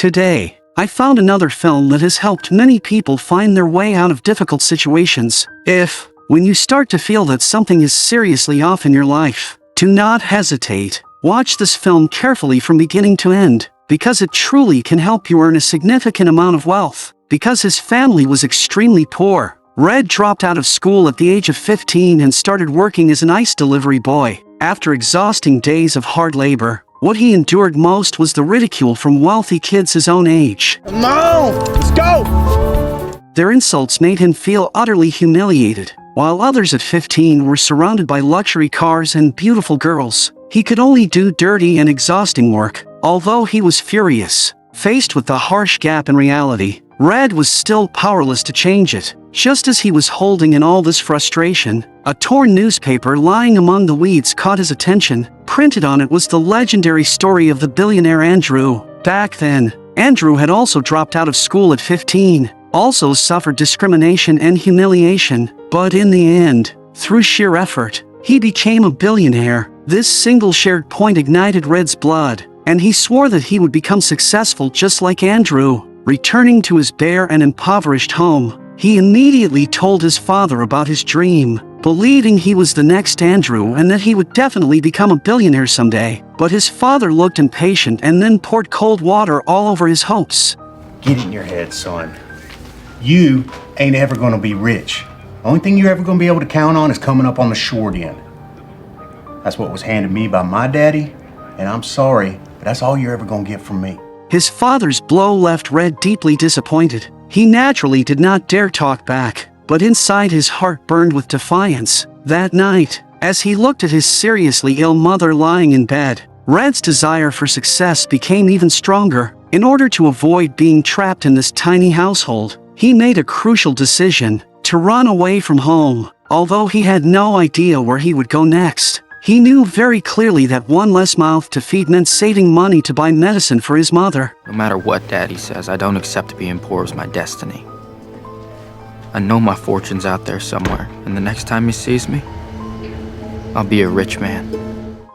Today, I found another film that has helped many people find their way out of difficult situations. When you start to feel that something is seriously off in your life, do not hesitate. Watch this film carefully from beginning to end, because it truly can help you earn a significant amount of wealth. Because his family was extremely poor, Red dropped out of school at the age of 15 and started working as an ice delivery boy. After exhausting days of hard labor, what he endured most was the ridicule from wealthy kids his own age. Come on, let's go! Their insults made him feel utterly humiliated. While others at 15 were surrounded by luxury cars and beautiful girls, he could only do dirty and exhausting work. Although he was furious, faced with the harsh gap in reality, Red was still powerless to change it. Just as he was holding in all this frustration, a torn newspaper lying among the weeds caught his attention. Printed on it was the legendary story of the billionaire Andrew. Back then, Andrew had also dropped out of school at 15, also suffered discrimination and humiliation, but in the end, through sheer effort, he became a billionaire. This single shared point ignited Red's blood, and he swore that he would become successful just like Andrew. Returning to his bare and impoverished home, he immediately told his father about his dream, believing he was the next Andrew and that he would definitely become a billionaire someday. But his father looked impatient and then poured cold water all over his hopes. Get it in your head, son. You ain't ever gonna be rich. The only thing you're ever gonna be able to count on is coming up on the short end. That's what was handed me by my daddy, and I'm sorry, but that's all you're ever gonna get from me. His father's blow left Red deeply disappointed. He naturally did not dare talk back, but inside his heart burned with defiance. That night, as he looked at his seriously ill mother lying in bed, Red's desire for success became even stronger. In order to avoid being trapped in this tiny household, he made a crucial decision: to run away from home. Although he had no idea where he would go next, he knew very clearly that one less mouth to feed meant saving money to buy medicine for his mother. No matter what Daddy says, I don't accept being poor as my destiny. I know my fortune's out there somewhere, and the next time he sees me, I'll be a rich man.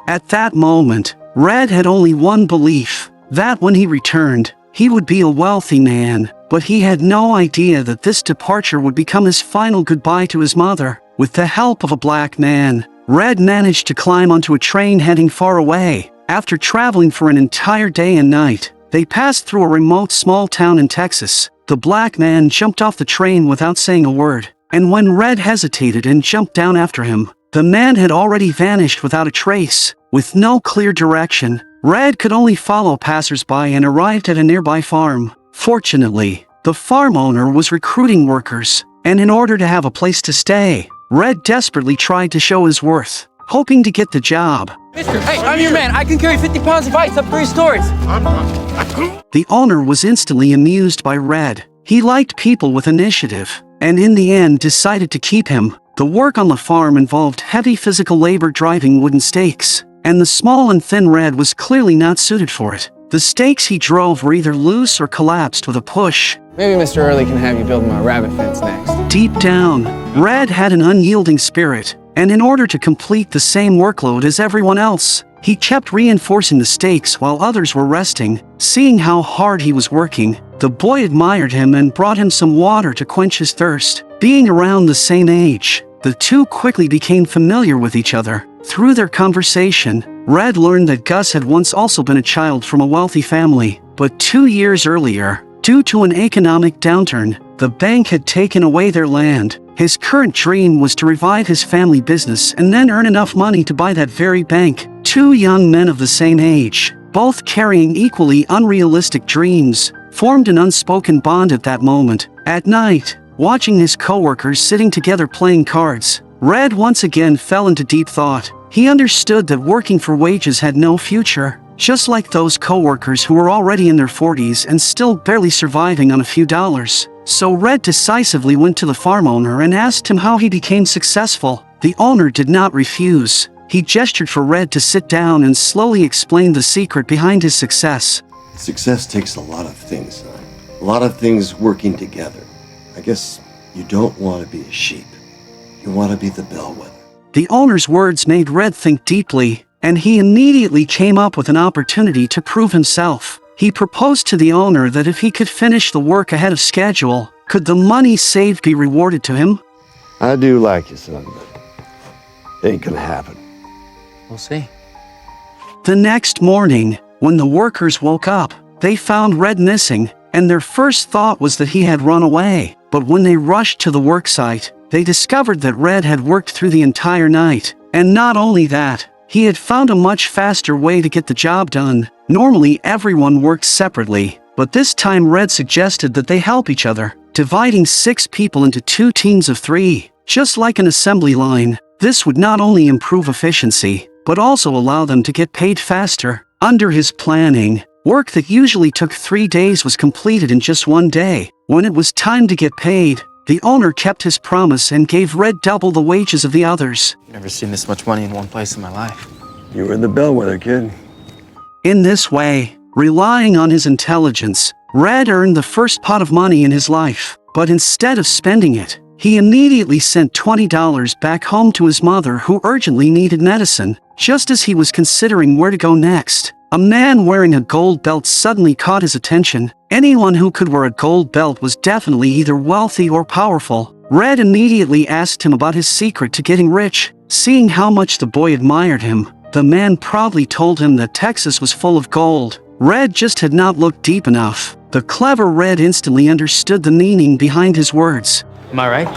At that moment, Red had only one belief: that when he returned, he would be a wealthy man. But he had no idea that this departure would become his final goodbye to his mother. With the help of a black man, Red managed to climb onto a train heading far away. After traveling for an entire day and night, they passed through a remote small town in Texas. The black man jumped off the train without saying a word, and when Red hesitated and jumped down after him, the man had already vanished without a trace. With no clear direction, Red could only follow passers-by and arrived at a nearby farm. Fortunately, the farm owner was recruiting workers, and in order to have a place to stay, Red desperately tried to show his worth, hoping to get the job. Mister, hey, I'm your man. I can carry 50 pounds of ice up 3 stories. The owner was instantly amused by Red. He liked people with initiative, and in the end decided to keep him. The work on the farm involved heavy physical labor driving wooden stakes, and the small and thin Red was clearly not suited for it. The stakes he drove were either loose or collapsed with a push. Maybe Mr. Early can have you build my rabbit fence next. Deep down, Red had an unyielding spirit, and in order to complete the same workload as everyone else, he kept reinforcing the stakes while others were resting. Seeing how hard he was working, the boy admired him and brought him some water to quench his thirst. Being around the same age, the two quickly became familiar with each other. Through their conversation, Red learned that Gus had once also been a child from a wealthy family, but 2 years earlier, due to an economic downturn, the bank had taken away their land. His current dream was to revive his family business and then earn enough money to buy that very bank. Two young men of the same age, both carrying equally unrealistic dreams, formed an unspoken bond at that moment. At night, watching his co-workers sitting together playing cards, Red once again fell into deep thought. He understood that working for wages had no future, just like those co-workers who were already in their 40s and still barely surviving on a few dollars. So Red decisively went to the farm owner and asked him how he became successful. The owner did not refuse. He gestured for Red to sit down and slowly explained the secret behind his success. Success takes a lot of things, son. A lot of things working together. I guess you don't want to be a sheep. You want to be the bellwether. The owner's words made Red think deeply, and he immediately came up with an opportunity to prove himself. He proposed to the owner that if he could finish the work ahead of schedule, could the money saved be rewarded to him? I do like you, son, but it ain't gonna happen. We'll see. The next morning, when the workers woke up, they found Red missing, and their first thought was that he had run away. But when they rushed to the worksite, they discovered that Red had worked through the entire night. And not only that, he had found a much faster way to get the job done. Normally everyone worked separately, but this time Red suggested that they help each other, dividing 6 people into 2 teams of 3, just like an assembly line. This would not only improve efficiency, but also allow them to get paid faster. Under his planning, work that usually took 3 days was completed in just 1 day. When it was time to get paid, the owner kept his promise and gave Red double the wages of the others. Never seen this much money in one place in my life. You were the bellwether, kid. In this way, relying on his intelligence, Red earned the first pot of money in his life. But instead of spending it, he immediately sent $20 back home to his mother, who urgently needed medicine. Just as he was considering where to go next, a man wearing a gold belt suddenly caught his attention. Anyone who could wear a gold belt was definitely either wealthy or powerful. Red immediately asked him about his secret to getting rich. Seeing how much the boy admired him, the man proudly told him that Texas was full of gold. Red just had not looked deep enough. The clever Red instantly understood the meaning behind his words. Am I right?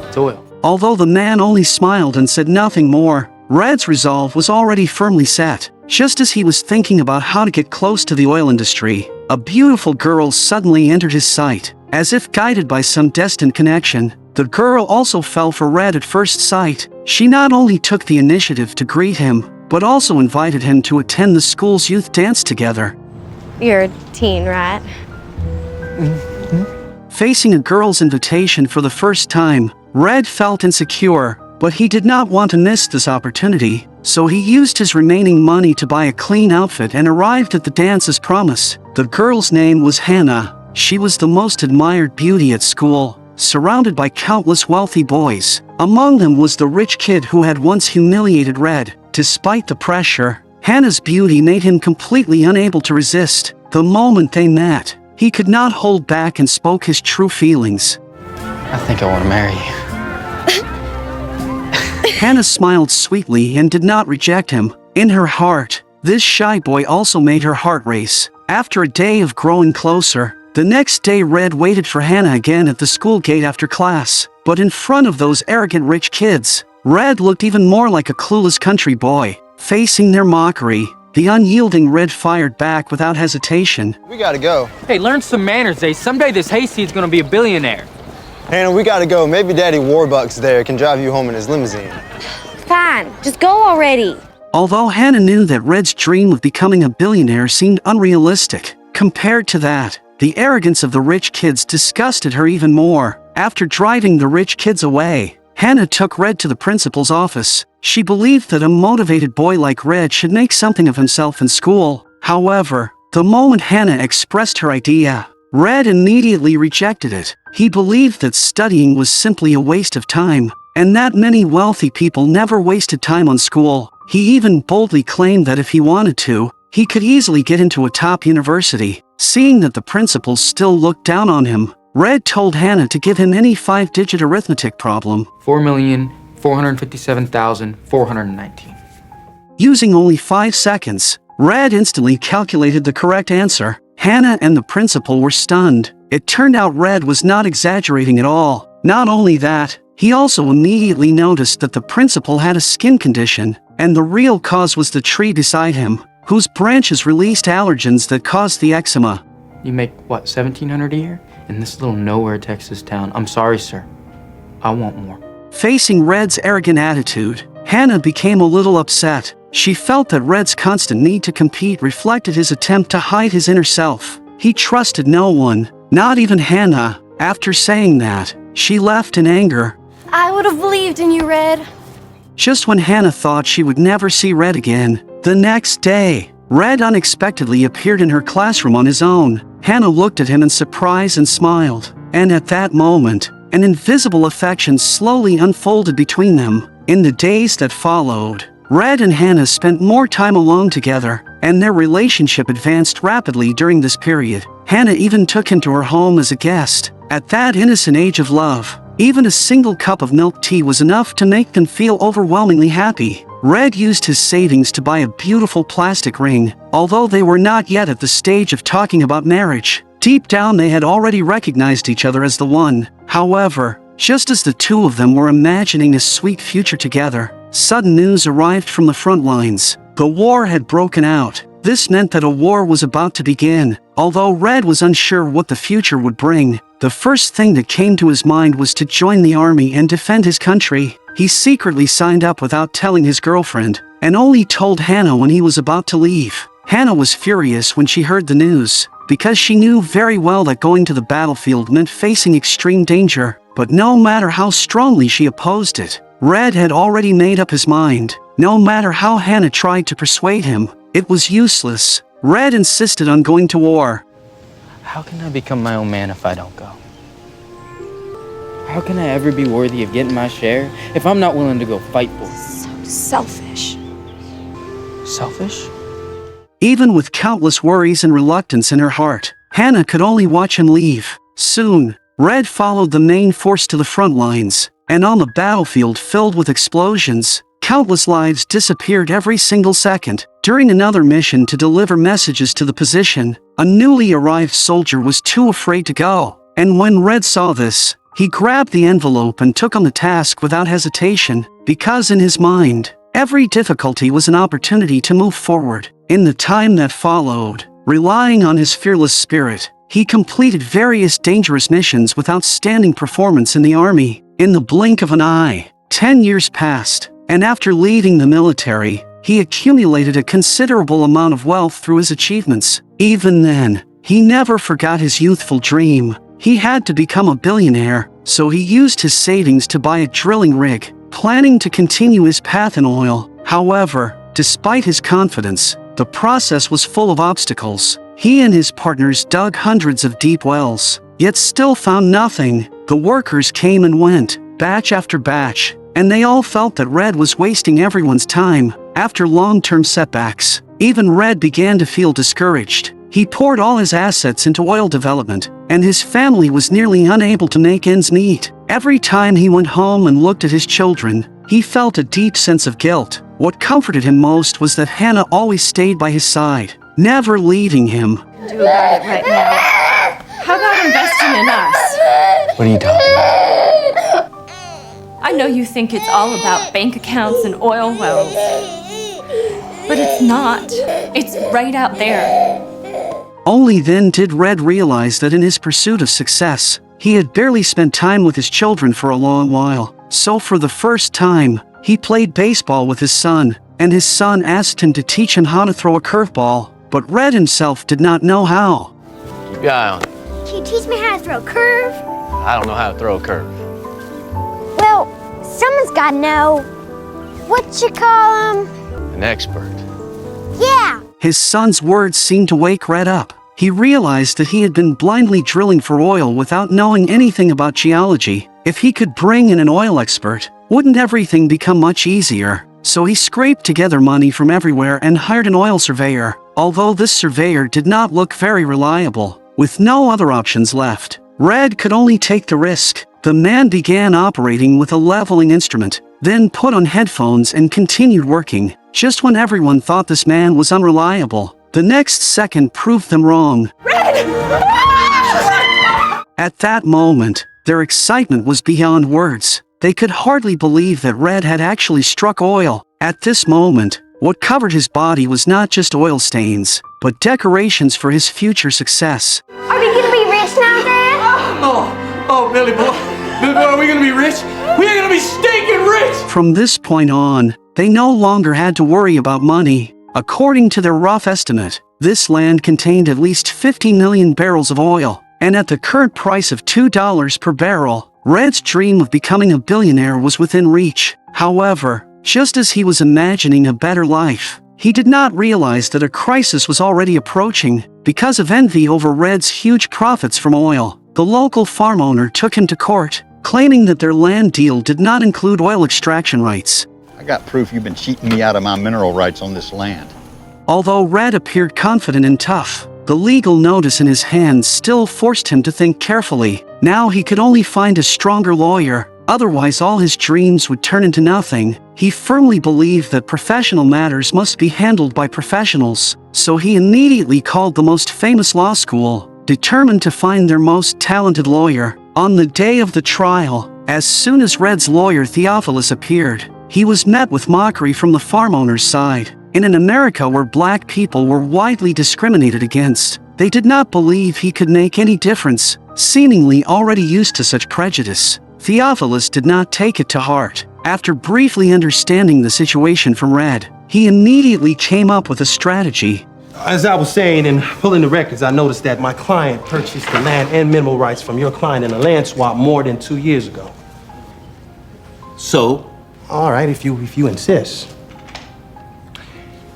It's oil. Although the man only smiled and said nothing more, Red's resolve was already firmly set. Just as he was thinking about how to get close to the oil industry, a beautiful girl suddenly entered his sight. As if guided by some destined connection, the girl also fell for Red at first sight. She not only took the initiative to greet him, but also invited him to attend the school's youth dance together. You're a teen, right? Facing a girl's invitation for the first time, Red felt insecure, but he did not want to miss this opportunity, so he used his remaining money to buy a clean outfit and arrived at the dance as promised. The girl's name was Hannah. She was the most admired beauty at school, surrounded by countless wealthy boys. Among them was the rich kid who had once humiliated Red. Despite the pressure, Hannah's beauty made him completely unable to resist. The moment they met, he could not hold back and spoke his true feelings. I think I want to marry you. Hannah smiled sweetly and did not reject him. In her heart, this shy boy also made her heart race. After a day of growing closer, the next day Red waited for Hannah again at the school gate after class. But in front of those arrogant rich kids, Red looked even more like a clueless country boy. Facing their mockery, the unyielding Red fired back without hesitation. We gotta go. Hey, learn some manners, Ace. Someday this hayseed's gonna be a billionaire. Hannah, we gotta go. Maybe Daddy Warbucks there can drive you home in his limousine. Fine, just go already. Although Hannah knew that Red's dream of becoming a billionaire seemed unrealistic, compared to that, the arrogance of the rich kids disgusted her even more. After driving the rich kids away, Hannah took Red to the principal's office. She believed that a motivated boy like Red should make something of himself in school. However, the moment Hannah expressed her idea, Red immediately rejected it. He believed that studying was simply a waste of time, and that many wealthy people never wasted time on school. He even boldly claimed that if he wanted to, he could easily get into a top university. Seeing that the principal still looked down on him, Red told Hannah to give him any 5-digit arithmetic problem. 4,457,419. Using only 5 seconds, Red instantly calculated the correct answer. Hannah and the principal were stunned. It turned out Red was not exaggerating at all. Not only that, he also immediately noticed that the principal had a skin condition, and the real cause was the tree beside him, whose branches released allergens that caused the eczema. You make, what, $1,700 a year? In this little nowhere Texas town. I'm sorry, sir. I want more. Facing Red's arrogant attitude, Hannah became a little upset. She felt that Red's constant need to compete reflected his attempt to hide his inner self. He trusted no one, not even Hannah. After saying that, she left in anger. I would have believed in you, Red. Just when Hannah thought she would never see Red again, the next day, Red unexpectedly appeared in her classroom on his own. Hannah looked at him in surprise and smiled. And at that moment, an invisible affection slowly unfolded between them. In the days that followed, Red and Hannah spent more time alone together. and their relationship advanced rapidly during this period. Hannah even took him to her home as a guest. At that innocent age of love, even a single cup of milk tea was enough to make them feel overwhelmingly happy. Red used his savings to buy a beautiful plastic ring, although they were not yet at the stage of talking about marriage. Deep down they had already recognized each other as the one. However, just as the two of them were imagining a sweet future together, sudden news arrived from the front lines. The war had broken out. This meant that a war was about to begin. Although Red was unsure what the future would bring, the first thing that came to his mind was to join the army and defend his country. He secretly signed up without telling his girlfriend, and only told Hannah when he was about to leave. Hannah was furious when she heard the news, because she knew very well that going to the battlefield meant facing extreme danger. But no matter how strongly she opposed it, Red had already made up his mind. No matter how Hannah tried to persuade him, it was useless. Red insisted on going to war. How can I become my own man if I don't go? How can I ever be worthy of getting my share if I'm not willing to go fight for it? So selfish. Selfish? Even with countless worries and reluctance in her heart, Hannah could only watch him leave. Soon, Red followed the main force to the front lines, and on the battlefield filled with explosions, countless lives disappeared every single second. During another mission to deliver messages to the position, a newly arrived soldier was too afraid to go. And when Red saw this, he grabbed the envelope and took on the task without hesitation, because in his mind, every difficulty was an opportunity to move forward. In the time that followed, relying on his fearless spirit, he completed various dangerous missions with outstanding performance in the army. In the blink of an eye, 10 years passed, and after leaving the military, he accumulated a considerable amount of wealth through his achievements. Even then, he never forgot his youthful dream. He had to become a billionaire, so he used his savings to buy a drilling rig, planning to continue his path in oil. However, despite his confidence, the process was full of obstacles. He and his partners dug hundreds of deep wells, yet still found nothing. The workers came and went, batch after batch, and they all felt that Red was wasting everyone's time. After long-term setbacks, even Red began to feel discouraged. He poured all his assets into oil development, and his family was nearly unable to make ends meet. Every time he went home and looked at his children, he felt a deep sense of guilt. What comforted him most was that Hannah always stayed by his side, never leaving him. Do about it right now. How about investing in us? What are you talking about? I know you think it's all about bank accounts and oil wells, but it's not. It's right out there. Only then did Red realize that in his pursuit of success, he had barely spent time with his children for a long while. So for the first time, he played baseball with his son, and his son asked him to teach him how to throw a curveball, but Red himself did not know how. Keep your eye on it. Can you teach me how to throw a curve? I don't know how to throw a curve. Well, someone's gotta know. What you call him? An expert. Yeah. His son's words seemed to wake Red up. He realized that he had been blindly drilling for oil without knowing anything about geology. If he could bring in an oil expert, wouldn't everything become much easier? So he scraped together money from everywhere and hired an oil surveyor. Although this surveyor did not look very reliable, with no other options left, Red could only take the risk. The man began operating with a leveling instrument, then put on headphones and continued working. Just when everyone thought this man was unreliable, the next second proved them wrong. At that moment, their excitement was beyond words. They could hardly believe that Red had actually struck oil. At this moment, what covered his body was not just oil stains, but decorations for his future success. Are we gonna be rich now, Dad? Oh, Billy boy. Billy boy, are we gonna be rich? We're gonna be stinking rich! From this point on, they no longer had to worry about money. According to their rough estimate, this land contained at least 50 million barrels of oil, and at the current price of $2 per barrel, Red's dream of becoming a billionaire was within reach. However, just as he was imagining a better life, he did not realize that a crisis was already approaching. Because of envy over Red's huge profits from oil, the local farm owner took him to court, claiming that their land deal did not include oil extraction rights. I got proof you've been cheating me out of my mineral rights on this land. Although Red appeared confident and tough, the legal notice in his hand still forced him to think carefully. Now he could only find a stronger lawyer, otherwise all his dreams would turn into nothing. He firmly believed that professional matters must be handled by professionals, so he immediately called the most famous law school, determined to find their most talented lawyer. On the day of the trial, as soon as Red's lawyer Theophilus appeared, he was met with mockery from the farm owner's side. In an America where black people were widely discriminated against, they did not believe he could make any difference. Seemingly already used to such prejudice, Theophilus did not take it to heart. After briefly understanding the situation from Red, he immediately came up with a strategy. As I was saying, in pulling the records, I noticed that my client purchased the land and mineral rights from your client in a land swap more than 2 years ago. So, all right, if you insist.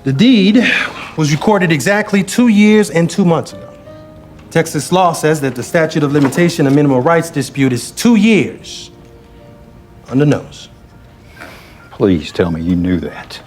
The deed was recorded exactly 2 years and 2 months ago. Texas law says that the statute of limitation of mineral rights dispute is 2 years. On the nose. Please tell me you knew that.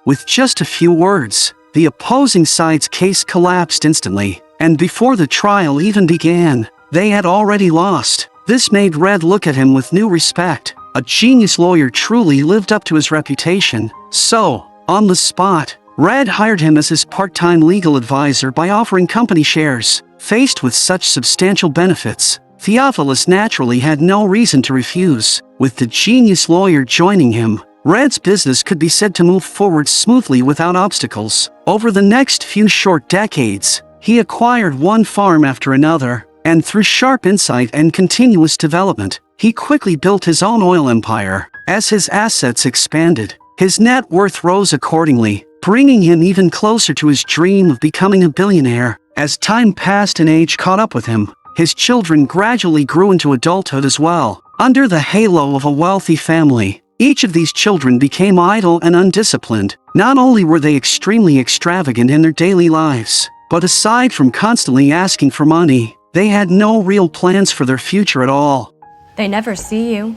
With just a few words, the opposing side's case collapsed instantly, and before the trial even began, they had already lost. This made Red look at him with new respect. A genius lawyer truly lived up to his reputation. So, on the spot, Red hired him as his part-time legal advisor by offering company shares. Faced with such substantial benefits, Theophilus naturally had no reason to refuse. With the genius lawyer joining him, Red's business could be said to move forward smoothly without obstacles. Over the next few short decades, he acquired one farm after another, and through sharp insight and continuous development, he quickly built his own oil empire. As his assets expanded, his net worth rose accordingly, bringing him even closer to his dream of becoming a billionaire. As time passed and age caught up with him, his children gradually grew into adulthood as well. Under the halo of a wealthy family, each of these children became idle and undisciplined. Not only were they extremely extravagant in their daily lives, but aside from constantly asking for money, they had no real plans for their future at all. They never see you.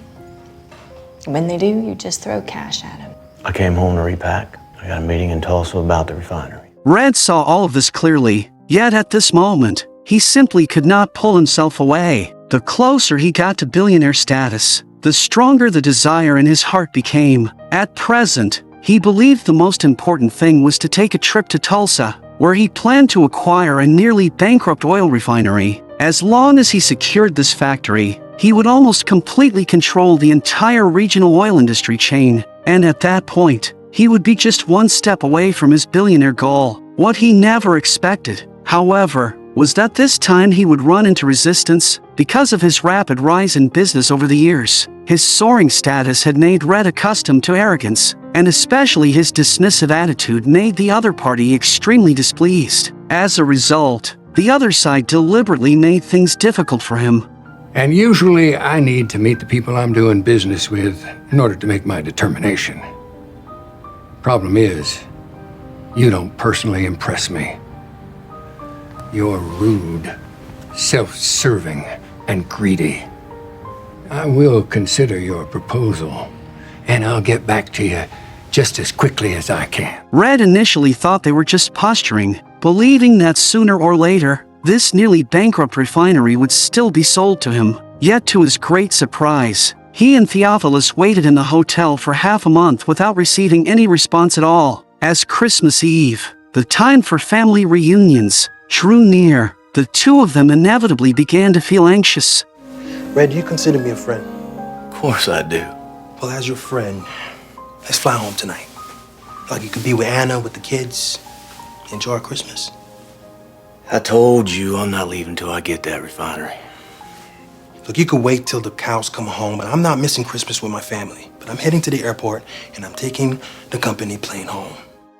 When they do, you just throw cash at them. I came home to repack. I got a meeting in Tulsa about the refinery. Red saw all of this clearly, yet at this moment, he simply could not pull himself away. The closer he got to billionaire status, the stronger the desire in his heart became. At present, he believed the most important thing was to take a trip to Tulsa, where he planned to acquire a nearly bankrupt oil refinery. As long as he secured this factory, he would almost completely control the entire regional oil industry chain, and at that point, he would be just one step away from his billionaire goal. What he never expected, however, was that this time he would run into resistance. Because of his rapid rise in business over the years, his soaring status had made Red accustomed to arrogance, and especially his dismissive attitude made the other party extremely displeased. As a result, the other side deliberately made things difficult for him. And usually I need to meet the people I'm doing business with in order to make my determination. Problem is, you don't personally impress me. You're rude, self-serving, and greedy. I will consider your proposal, and I'll get back to you just as quickly as I can. Red initially thought they were just posturing, believing that sooner or later, this nearly bankrupt refinery would still be sold to him. Yet to his great surprise, he and Theophilus waited in the hotel for half a month without receiving any response at all. As Christmas Eve, the time for family reunions, drew near, the two of them inevitably began to feel anxious. Red, do you consider me a friend? Of course I do. Well, as your friend, let's fly home tonight. Like you could be with Anna, with the kids, enjoy Christmas. I told you I'm not leaving till I get that refinery. Look, you could wait till the cows come home, but I'm not missing Christmas with my family. But I'm heading to the airport, and I'm taking the company plane home.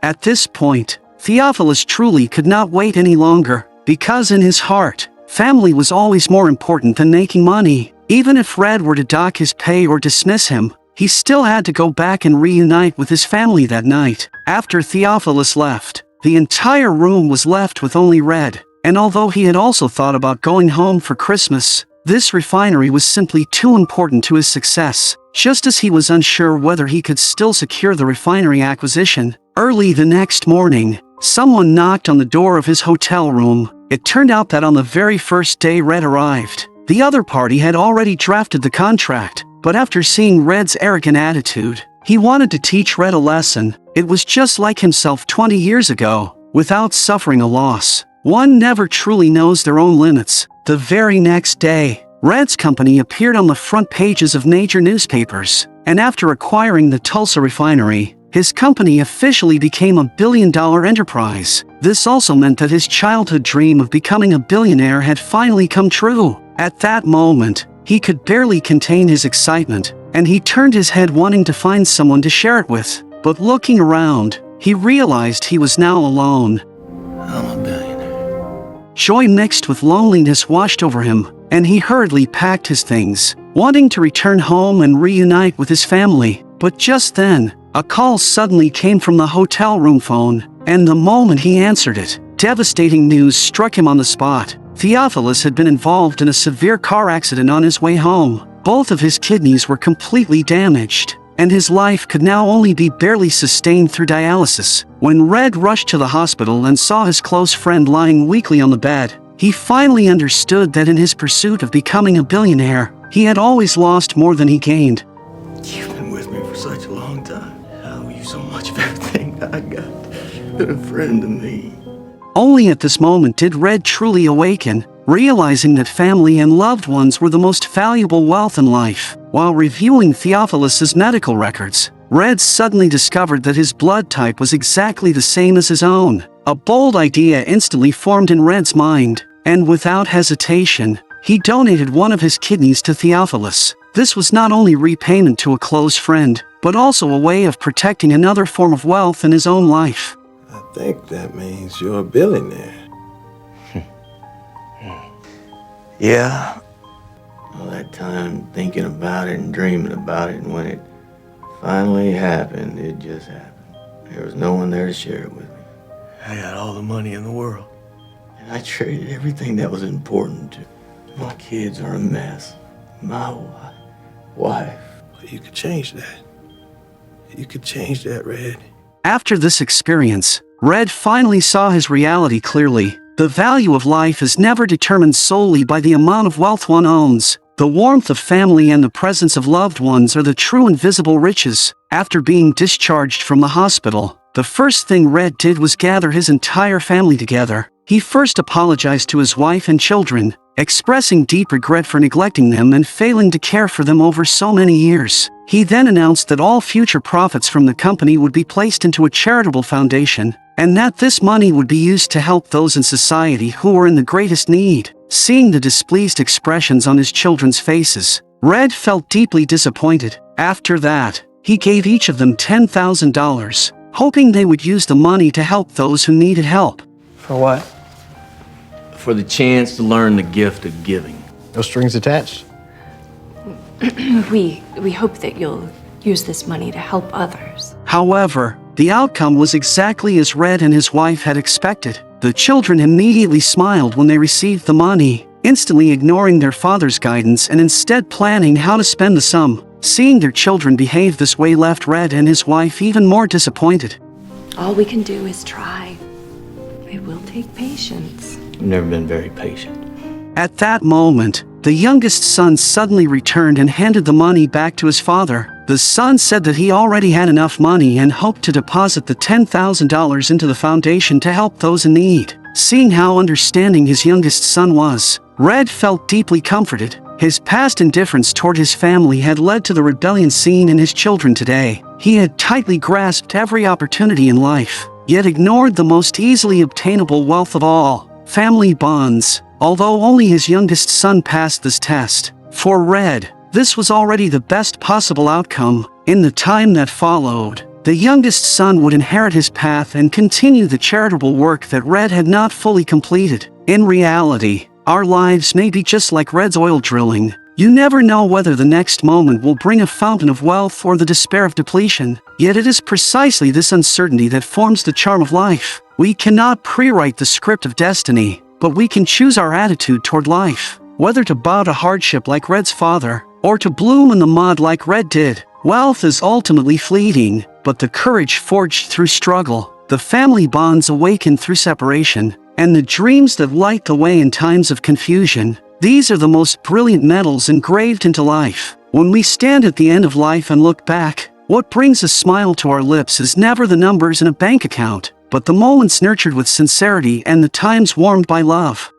At this point, Theophilus truly could not wait any longer, because in his heart, family was always more important than making money. Even if Red were to dock his pay or dismiss him, he still had to go back and reunite with his family that night. After Theophilus left, the entire room was left with only Red, and although he had also thought about going home for Christmas, this refinery was simply too important to his success. Just as he was unsure whether he could still secure the refinery acquisition, early the next morning, someone knocked on the door of his hotel room. It turned out that on the very first day Red arrived, the other party had already drafted the contract, but after seeing Red's arrogant attitude, he wanted to teach Red a lesson. It was just like himself 20 years ago, without suffering a loss. One never truly knows their own limits. The very next day, Red's company appeared on the front pages of major newspapers, and after acquiring the Tulsa refinery, his company officially became a billion-dollar enterprise. This also meant that his childhood dream of becoming a billionaire had finally come true. At that moment, he could barely contain his excitement, and he turned his head wanting to find someone to share it with. But looking around, he realized he was now alone. I'm a billionaire. Joy mixed with loneliness washed over him, and he hurriedly packed his things, wanting to return home and reunite with his family. But just then, a call suddenly came from the hotel room phone, and the moment he answered it, devastating news struck him on the spot. Theophilus had been involved in a severe car accident on his way home. Both of his kidneys were completely damaged, and his life could now only be barely sustained through dialysis. When Red rushed to the hospital and saw his close friend lying weakly on the bed, he finally understood that in his pursuit of becoming a billionaire, he had always lost more than he gained. You've been with me for such a long time. I owe you so much of everything I got. You've been a friend to me. Only at this moment did Red truly awaken, realizing that family and loved ones were the most valuable wealth in life. While reviewing Theophilus's medical records, Red suddenly discovered that his blood type was exactly the same as his own. A bold idea instantly formed in Red's mind, and without hesitation, he donated one of his kidneys to Theophilus. This was not only repayment to a close friend, but also a way of protecting another form of wealth in his own life. I think that means you're a billionaire. Yeah. All that time thinking about it and dreaming about it, and when it finally happened, it just happened. There was no one there to share it with me. I got all the money in the world, and I traded everything that was important to. My kids are a mess. My wife. But you could change that. You could change that, Red. After this experience, Red finally saw his reality clearly. The value of life is never determined solely by the amount of wealth one owns. The warmth of family and the presence of loved ones are the true invisible riches. After being discharged from the hospital, the first thing Red did was gather his entire family together. He first apologized to his wife and children, expressing deep regret for neglecting them and failing to care for them over so many years. He then announced that all future profits from the company would be placed into a charitable foundation, and that this money would be used to help those in society who were in the greatest need. Seeing the displeased expressions on his children's faces, Red felt deeply disappointed. After that, he gave each of them $10,000, hoping they would use the money to help those who needed help. For what? For the chance to learn the gift of giving. No strings attached? We hope that you'll use this money to help others. However, the outcome was exactly as Red and his wife had expected. The children immediately smiled when they received the money, instantly ignoring their father's guidance and instead planning how to spend the sum. Seeing their children behave this way left Red and his wife even more disappointed. All we can do is try. It will take patience. You've never been very patient. At that moment, the youngest son suddenly returned and handed the money back to his father. The son said that he already had enough money and hoped to deposit the $10,000 into the foundation to help those in need. Seeing how understanding his youngest son was, Red felt deeply comforted. His past indifference toward his family had led to the rebellion seen in his children today. He had tightly grasped every opportunity in life, yet ignored the most easily obtainable wealth of all, family bonds. Although only his youngest son passed this test, for Red, this was already the best possible outcome. In the time that followed, the youngest son would inherit his path and continue the charitable work that Red had not fully completed. In reality, our lives may be just like Red's oil drilling. You never know whether the next moment will bring a fountain of wealth or the despair of depletion. Yet it is precisely this uncertainty that forms the charm of life. We cannot pre-write the script of destiny, but we can choose our attitude toward life. Whether to bow to hardship like Red's father, or to bloom in the mud like Red did. Wealth is ultimately fleeting, but the courage forged through struggle, the family bonds awaken through separation, and the dreams that light the way in times of confusion. These are the most brilliant metals engraved into life. When we stand at the end of life and look back, what brings a smile to our lips is never the numbers in a bank account, but the moments nurtured with sincerity and the times warmed by love.